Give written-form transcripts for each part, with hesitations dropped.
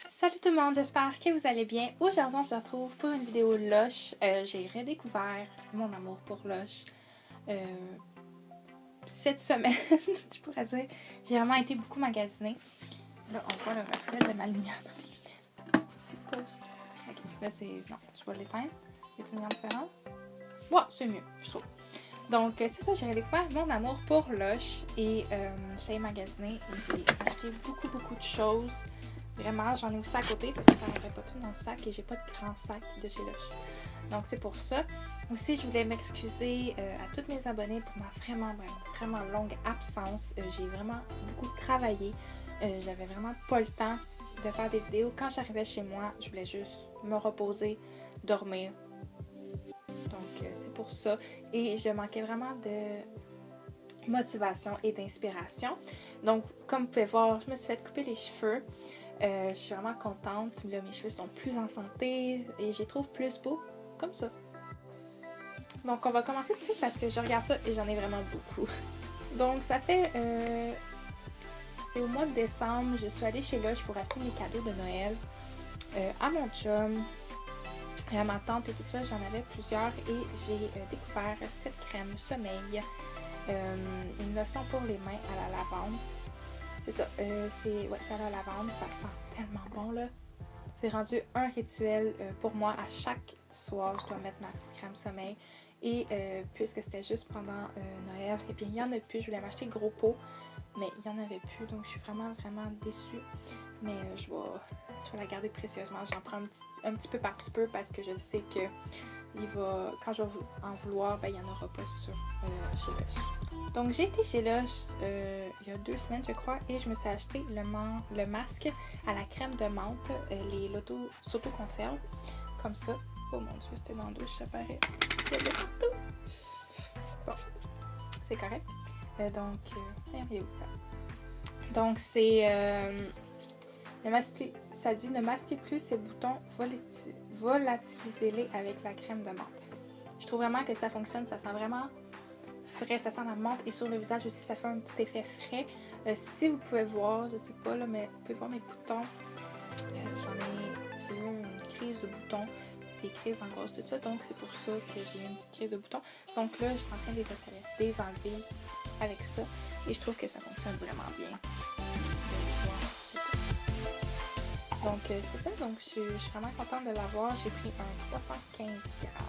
Salut tout le monde, j'espère que vous allez bien. Aujourd'hui, on se retrouve pour une vidéo Lush. J'ai redécouvert mon amour pour Lush cette semaine, je pourrais dire. J'ai vraiment été beaucoup magasinée. Là, on voit le reflet de ma lumière dans mes lunettes. C'est poche. Ok, là c'est... Non, je vais l'éteindre. Y a-t-il une grande différence? Ouais, c'est mieux, je trouve. Donc, c'est ça, j'ai redécouvert mon amour pour Lush et j'ai magasiné et j'ai acheté beaucoup de choses. Vraiment, j'en ai aussi à côté parce que ça n'aurait pas tout dans le sac et j'ai pas de grand sac de chez Lush. Donc, c'est pour ça. Aussi, je voulais m'excuser à tous mes abonnés pour ma vraiment longue absence. J'ai vraiment beaucoup travaillé. J'avais vraiment pas le temps de faire des vidéos. Quand j'arrivais chez moi, je voulais juste me reposer, dormir. Donc, c'est pour ça. Et je manquais vraiment de motivation et d'inspiration. Donc, comme vous pouvez voir, je me suis fait couper les cheveux. Je suis vraiment contente. Là, mes cheveux sont plus en santé et je les trouve plus beaux comme ça. Donc, on va commencer tout de suite parce que je regarde ça et j'en ai vraiment beaucoup. Donc, ça fait... c'est au mois de décembre, je suis allée chez Lush pour acheter mes cadeaux de Noël à mon chum et à ma tante et tout ça. J'en avais plusieurs et j'ai découvert cette crème sommeil. Une lotion pour les mains à la lavande. C'est ça, c'est à la lavande, ça sent tellement bon là. C'est rendu un rituel pour moi. À chaque soir, je dois mettre ma petite crème sommeil. Et puisque c'était juste pendant Noël, et puis il n'y en a plus, je voulais m'acheter le gros pot, mais il n'y en avait plus, donc je suis vraiment déçue. Mais je vais la garder précieusement. J'en prends un petit peu par petit peu parce que je sais que quand je vais en vouloir, ben, il n'y en aura pas sur chez Lush. Donc j'ai été chez Lush il y a 2 semaines je crois et je me suis acheté le masque à la crème de menthe, les Lotto s'auto-conserve comme ça. Oh mon dieu, c'était dans la douche, ça paraît. Il y a de partout. Bon, c'est correct. Donc c'est ça dit ne masquez plus ces boutons, volatilisez-les avec la crème de menthe. Je trouve vraiment que ça fonctionne, ça sent vraiment frais, ça sent la menthe et sur le visage aussi ça fait un petit effet frais. Si vous pouvez voir, je sais pas là, mais vous pouvez voir mes boutons. J'ai eu une crise de boutons, des crises d'angoisse, tout ça, donc c'est pour ça que j'ai eu une petite crise de boutons. Donc là, je suis en train de les enlever avec ça et je trouve que ça fonctionne vraiment bien. Donc c'est ça, donc je suis vraiment contente de l'avoir. J'ai pris un 315 grammes.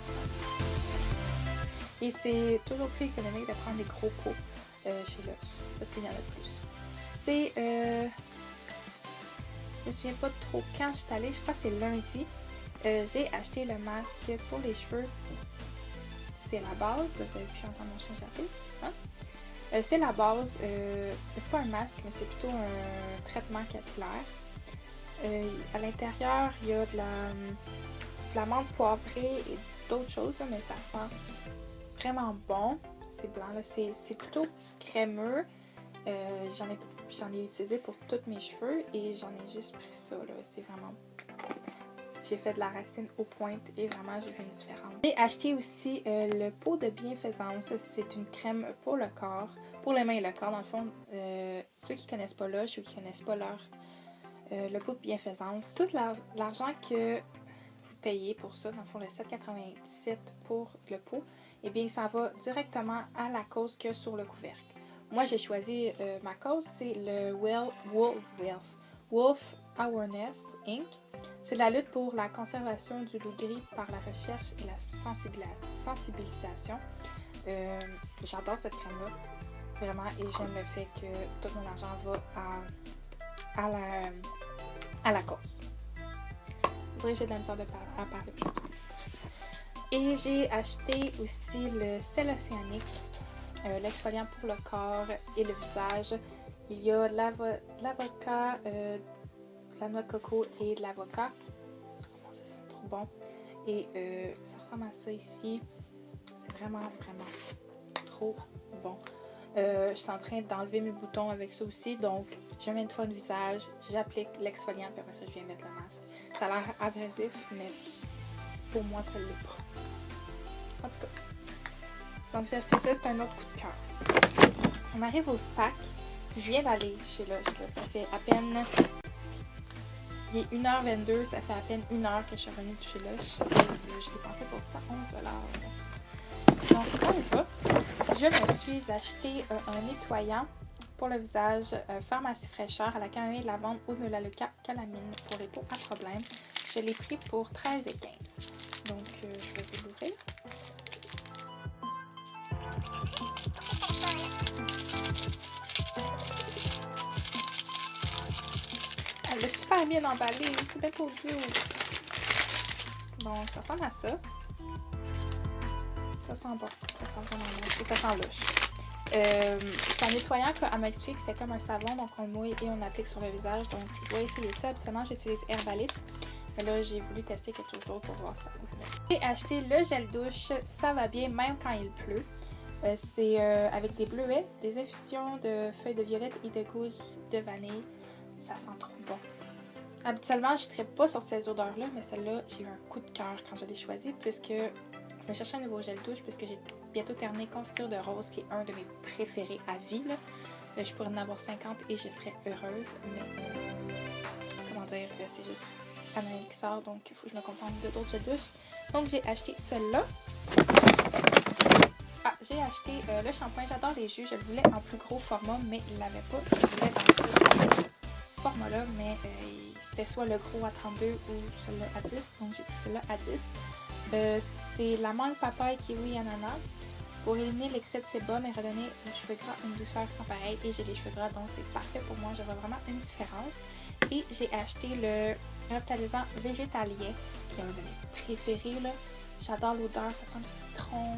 Et c'est toujours plus économique de prendre des gros pots chez Lush, parce qu'il y en a plus. C'est, je me souviens pas trop quand je suis allée, je crois que c'est lundi. J'ai acheté le masque pour les cheveux. C'est la base, vous avez pu entendre mon chien japper. Hein? C'est la base, c'est pas un masque, mais c'est plutôt un traitement capillaire. À l'intérieur, il y a de la menthe poivrée et d'autres choses, là, mais ça sent vraiment bon. C'est blanc, là. C'est plutôt crémeux. J'en ai utilisé pour tous mes cheveux et j'en ai juste pris ça. C'est vraiment... J'ai fait de la racine aux pointes et vraiment j'ai vu une différence. J'ai acheté aussi le pot de bienfaisance. C'est une crème pour le corps, pour les mains et le corps. Dans le fond, ceux qui connaissent pas Lush ou qui connaissent pas le pot de bienfaisance, tout l'argent que vous payez pour ça, dans le fond le 7,97 pour le pot, et bien ça va directement à la cause qu'il y a sur le couvercle. Moi j'ai choisi ma cause, c'est le Wolf Awareness Inc. C'est la lutte pour la conservation du loup gris par la recherche et la sensibilisation. J'adore cette crème-là, vraiment, et j'aime le fait que tout mon argent va à la cause. Je dirais que j'ai de la misère à parler aujourd'hui. Et j'ai acheté aussi le sel océanique, l'exfoliant pour le corps et le visage. Il y a de l'avocat, de la noix de coco et de l'avocat. Oh mon dieu, c'est trop bon. Et ça ressemble à ça ici. C'est vraiment trop bon. Je suis en train d'enlever mes boutons avec ça aussi, donc je mets une fois le visage, j'applique l'exfoliant, puis après ça je viens mettre le masque. Ça a l'air abrasif, mais pour moi ça l'est pas. En tout cas, donc j'ai acheté ça, c'est un autre coup de cœur. On arrive au sac, je viens d'aller chez Lush, ça fait à peine Il est 1h22, ça fait à peine 1 heure que je suis revenue de chez Lush. Je l'ai pensé pour 111 $. Donc on y va. Je me suis acheté un nettoyant pour le visage Pharmacie Fraîcheur à la camomille, lavande ou melaleuca calamine pour les peaux à problème. Je l'ai pris pour 13,15 $. Donc je vais vous l'ouvrir. Elle est super bien emballée, c'est bien trop cute. Donc ça ressemble à ça. Ça sent bon, ça sent vraiment bon, ça sent Lush. C'est un nettoyant qu'elle m'explique que c'est comme un savon, donc on le mouille et on applique sur le visage. Donc je dois essayer ça. Habituellement j'utilise Herbalist, mais là j'ai voulu tester quelque chose d'autre pour voir si ça fonctionnait. J'ai acheté le gel douche, ça va bien même quand il pleut. C'est avec des bleuets, des infusions de feuilles de violette et de gousse de vanille. Ça sent trop bon. Habituellement je ne traite pas sur ces odeurs-là, mais celle-là j'ai eu un coup de cœur quand je l'ai choisie puisque je me cherchais un nouveau gel douche puisque j'ai bientôt terminé Confiture de rose qui est un de mes préférés à vie. Là. Je pourrais en avoir 50 et je serais heureuse, mais comment dire, c'est juste Anaël qui sort, donc il faut que je me contente de d'autres gel douche. Donc j'ai acheté celle-là. Ah, j'ai acheté le shampoing, j'adore les jus, je le voulais en plus gros format, mais il ne l'avait pas. Je le voulais dans ce format-là, mais c'était soit le gros à 32 ou celui-là à 10, donc j'ai pris celui-là à 10. C'est la mangue papaye kiwi ananas pour éliminer l'excès de sébum et redonner aux cheveux gras une douceur sans pareil. Et j'ai les cheveux gras, donc c'est parfait pour moi, je vois vraiment une différence. Et j'ai acheté le revitalisant végétalien qui est un de mes préférés là. J'adore l'odeur, ça sent le citron.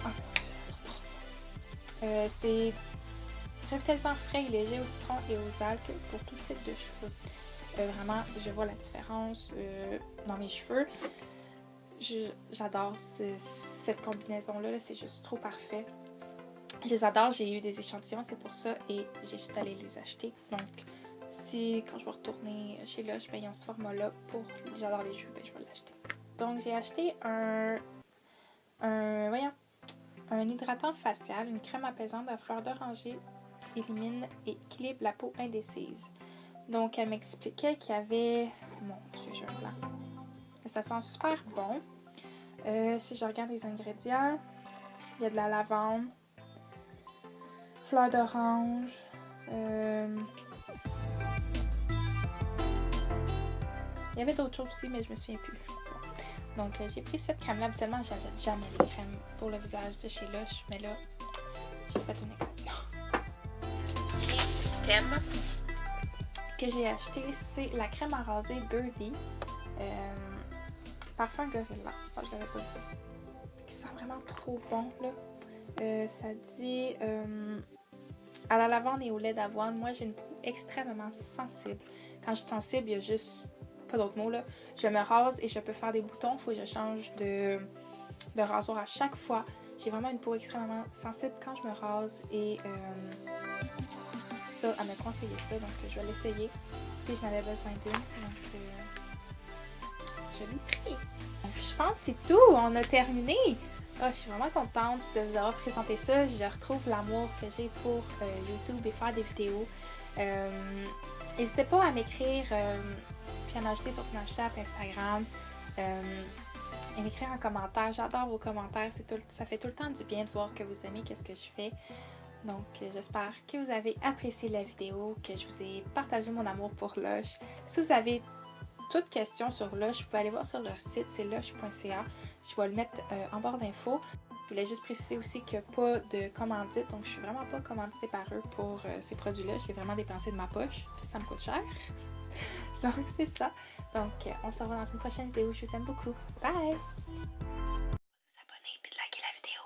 Oh mon dieu, ça sent trop bon. C'est revitalisant frais et léger au citron et aux algues pour tout type de cheveux. Vraiment, je vois la différence dans mes cheveux. J'adore cette combinaison-là, c'est juste trop parfait. Je les adore, j'ai eu des échantillons, c'est pour ça, et j'ai juste allé les acheter. Donc, quand je vais retourner chez Lush, ben, ils ont ce format-là pour j'adore les jus, ben, je vais l'acheter. Donc, j'ai acheté un hydratant facial, une crème apaisante à fleurs d'oranger, élimine et équilibre la peau indécise. Donc, elle m'expliquait qu'il y avait... Mon Dieu, j'ai un blanc. Ça sent super bon. Si je regarde les ingrédients, il y a de la lavande, fleur d'orange, il y avait d'autres choses aussi, mais je me souviens plus. Donc, j'ai pris cette crème-là. Habituellement, je n'achète jamais les crèmes pour le visage de chez Lush, mais là, j'ai fait une exception. Thème que j'ai acheté, c'est la crème à raser Birdy. Parfum Gorilla. Oh, je l'avais pas dit ça. Qui sent vraiment trop bon, là. Ça dit à la lavande et au lait d'avoine. Moi, j'ai une peau extrêmement sensible. Quand je suis sensible, il y a juste pas d'autres mots, là. Je me rase et je peux faire des boutons. Il faut que je change de rasoir à chaque fois. J'ai vraiment une peau extrêmement sensible quand je me rase et ça, elle m'a conseillé ça, donc je vais l'essayer. Puis j'en avais besoin d'une, donc je l'ai pris. Donc je pense que c'est tout, on a terminé. Oh, je suis vraiment contente de vous avoir présenté ça. Je retrouve l'amour que j'ai pour YouTube et faire des vidéos. N'hésitez pas à m'écrire, puis à m'ajouter sur Snapchat, Instagram. Et m'écrire en commentaire. J'adore vos commentaires. Ça fait tout le temps du bien de voir que vous aimez qu'est-ce que je fais. Donc, j'espère que vous avez apprécié la vidéo, que je vous ai partagé mon amour pour Lush. Si vous avez toute question sur Lush, vous pouvez aller voir sur leur site, c'est lush.ca. Je vais le mettre en barre d'infos. Je voulais juste préciser aussi qu'il n'y a pas de commandite, donc je suis vraiment pas commanditée par eux pour ces produits-là. Je l'ai vraiment dépensé de ma poche, puis ça me coûte cher. Donc, c'est ça. Donc, on se revoit dans une prochaine vidéo. Je vous aime beaucoup. Bye! Vous abonner et likez la vidéo.